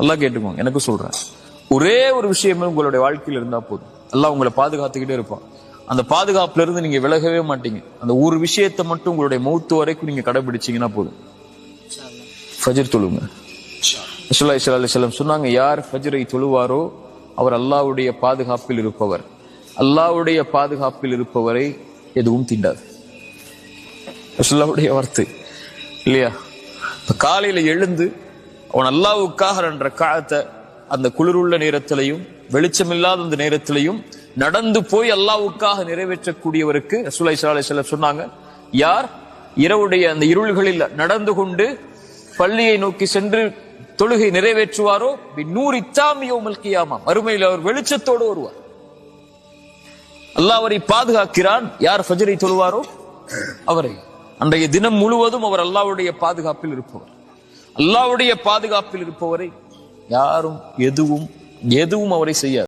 அல்லாஹ் கேட்டுக்கோங்க, எனக்கு சொல்றேன். ஒரே ஒரு விஷயமே உங்களுடைய வாழ்க்கையில் இருந்தா போதும், அல்லாஹ் உங்களை பாதுகாத்துக்கிட்டே இருப்பான். அந்த பாதுகாப்புல இருந்து நீங்க விலகவே மாட்டீங்க. அந்த ஒரு விஷயத்தை மட்டும் உங்களுடைய மௌத்து வரைக்கும் நீங்க கடைபிடிச்சீங்கன்னா போதும். ஃபஜ்ர் தொழுங்க. ரசூலுல்லாஹி ஸல்லல்லாஹு அலைஹி வஸல்லம் சொன்னாங்க, யார் ஃபஜ்ரை தொழுவாரோ அவர் அல்லாஹ்வுடைய பாதுகாப்பில் இருப்பவர். அல்லாஹ்வுடைய பாதுகாப்பில் இருப்பவரை எதுவும் தீண்டாது. ரசூலுல்லாஹ்வுடைய வார்த்தை இல்லையா? காலையில எழுந்து அவன் அல்லாஹ்வுக்காக என்ற காலத்தை அந்த குளிருள்ள நேரத்திலையும் வெளிச்சமில்லாத அந்த நேரத்திலையும் நடந்து போய் அல்லாஹ்வுக்காக நிறைவேற்றக்கூடியவருக்கு ரசூலுல்லாஹி ஸல்லல்லாஹு அலைஹி வஸல்லம் சொன்னாங்க, யார் இரவுடைய அந்த இருள்களில் நடந்து கொண்டு பள்ளியை நோக்கி சென்று தொழுகை நிறைவேற்றுவாரோ பின்னூர் இத்தாமி யௌமல் கியாமா, மறுமையில் அவர் வெளிச்சத்தோடு வருவார். அல்லாஹ் அவரை பாதுகாக்கிறான். யார் ஃபஜ்ரை தொழுவாரோ அவரை அன்றைய தினம் முழுவதும் அவர் அல்லாஹ்வுடைய பாதுகாப்பில் இருப்பவர். அல்லாஹ்வுடைய பாதுகாப்பில் இருப்பவரை யாரும் எதுவும் அவரை செய்யாது.